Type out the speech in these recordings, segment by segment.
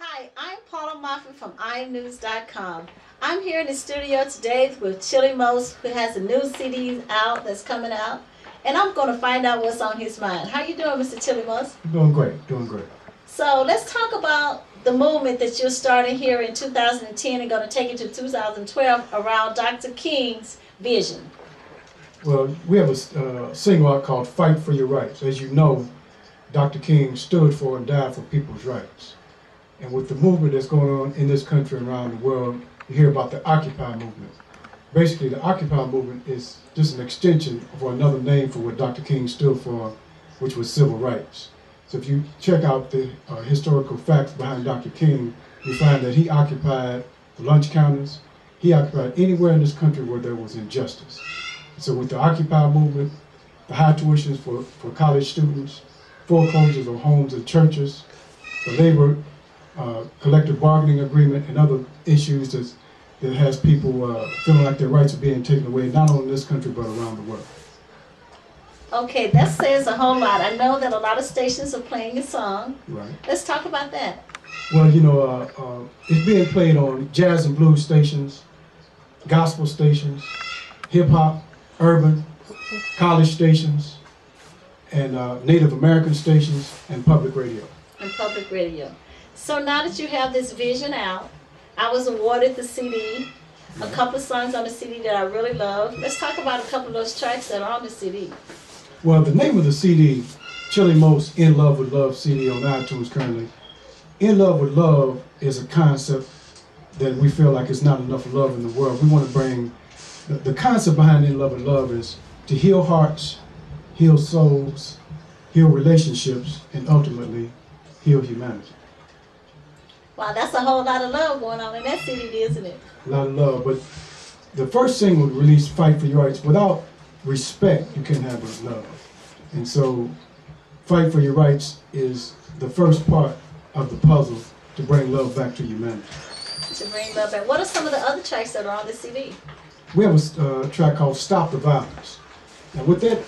Hi, I'm Paula Moffett from Imnuz.com. I'm here in the studio today with Chili Most, who has a new CD out that's coming out, and I'm going to find out what's on his mind. How you doing, Mr. Chili Most? Doing great, doing great. So let's talk about the movement that you're starting here in 2010 and going to take it to 2012 around Dr. King's vision. Well, we have a single out called Fight for Your Rights. As you know, Dr. King stood for and died for people's rights. And with the movement that's going on in this country and around the world, you hear about the Occupy movement. Basically, the Occupy movement is just an extension of another name for what Dr. King stood for, which was civil rights. So if you check out the historical facts behind Dr. King, you find that he occupied the lunch counters. He occupied anywhere in this country where there was injustice. So with the Occupy movement, the high tuitions for college students, foreclosures on homes and churches, the labor collective bargaining agreement, and other issues that has people feeling like their rights are being taken away, not only in this country, but around the world. Okay, that says a whole lot. I know that a lot of stations are playing your song. Right. Let's talk about that. Well, you know, it's being played on jazz and blues stations, gospel stations, hip-hop, urban, college stations, and Native American stations, and public radio. And public radio. So now that you have this vision out, I was awarded the CD, a couple of songs on the CD that I really love. Let's talk about a couple of those tracks that are on the CD. Well, the name of the CD, Chili Most In Love with Love CD on iTunes currently. In Love with Love is a concept that we feel like it's not enough love in the world. We want to bring, the concept behind In Love with Love is to heal hearts, heal souls, heal relationships, and ultimately heal humanity. Wow, that's a whole lot of love going on in that CD, isn't it? A lot of love, but the first single released, Fight for Your Rights, without respect, you can't have love. And so, Fight for Your Rights is the first part of the puzzle to bring love back to humanity. To bring love back. What are some of the other tracks that are on the CD? We have a track called Stop the Violence. Now with that,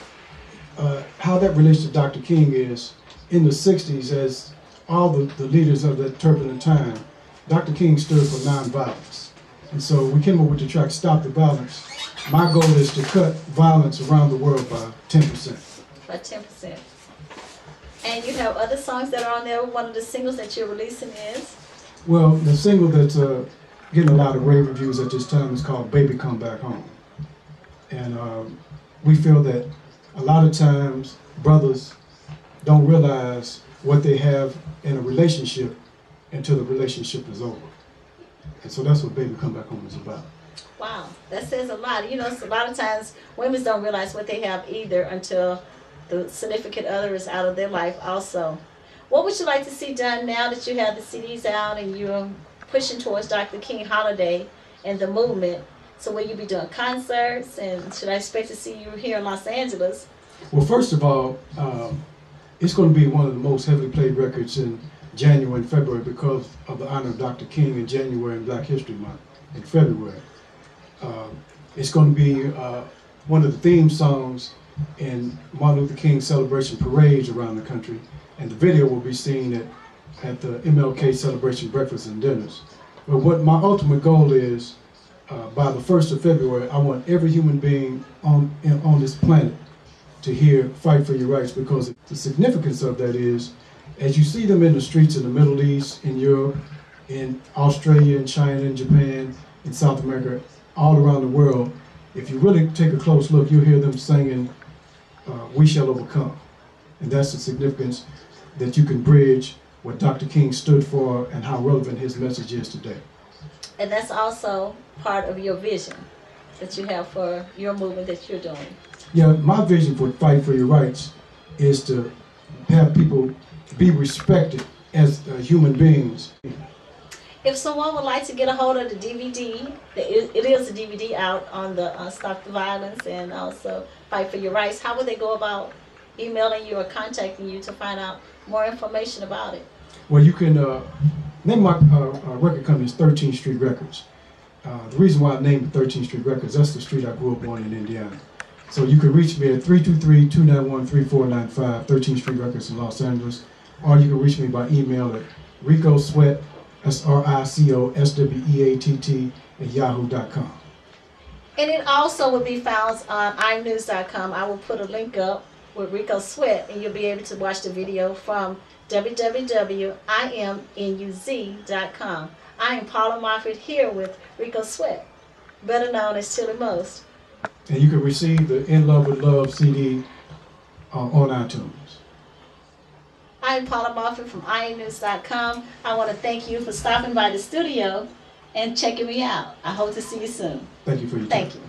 how that relates to Dr. King is, in the 60s, as all the leaders of that turbulent time, Dr. King stood for nonviolence. And so we came up with the track Stop the Violence. My goal is to cut violence around the world by 10%. By 10%. And you have other songs that are on there. One of the singles that you're releasing is? Well, the single that's getting a lot of rave reviews at this time is called Baby Come Back Home. And we feel that a lot of times brothers don't realize what they have in a relationship until the relationship is over. And so that's what Baby Come Back Home is about. Wow, that says a lot. You know, a lot of times women don't realize what they have either until the significant other is out of their life also. What would you like to see done now that you have the CDs out and you're pushing towards Dr. King holiday and the movement? So will you be doing concerts, and should I expect to see you here in Los Angeles? Well, first of all, it's going to be one of the most heavily played records in January and February because of the honor of Dr. King in January and Black History Month in February. It's going to be one of the theme songs in Martin Luther King celebration parades around the country, and the video will be seen at the MLK celebration breakfasts and dinners. But what my ultimate goal is, by the 1st of February, I want every human being on this planet to hear Fight for Your Rights, because the significance of that is, as you see them in the streets in the Middle East, in Europe, in Australia, in China, in Japan, in South America, all around the world, if you really take a close look, you'll hear them singing, We Shall Overcome. And that's the significance that you can bridge what Dr. King stood for and how relevant his message is today. And that's also part of your vision that you have for your movement that you're doing. Yeah, my vision for Fight for Your Rights is to have people be respected as human beings. If someone would like to get a hold of the DVD, it is a DVD out on the Stop the Violence and also Fight for Your Rights, how would they go about emailing you or contacting you to find out more information about it? Well, you can, name my record company is 13th Street Records. The reason why I named it 13th Street Records, that's the street I grew up on in Indiana. So you can reach me at 323-291-3495, 13th Street Records in Los Angeles, or you can reach me by email at ricosweat That's RICOSWEATT at yahoo.com. And it also will be found on imnews.com. I will put a link up with Rico Sweat, and you'll be able to watch the video from www.imnuz.com. I am Paula Moffett here with Rico Sweat, better known as Chili Most. And you can receive the In Love with Love CD on iTunes. I'm Paula Moffett from imnews.com. I want to thank you for stopping by the studio and checking me out. I hope to see you soon. Thank you for your time. Thank you.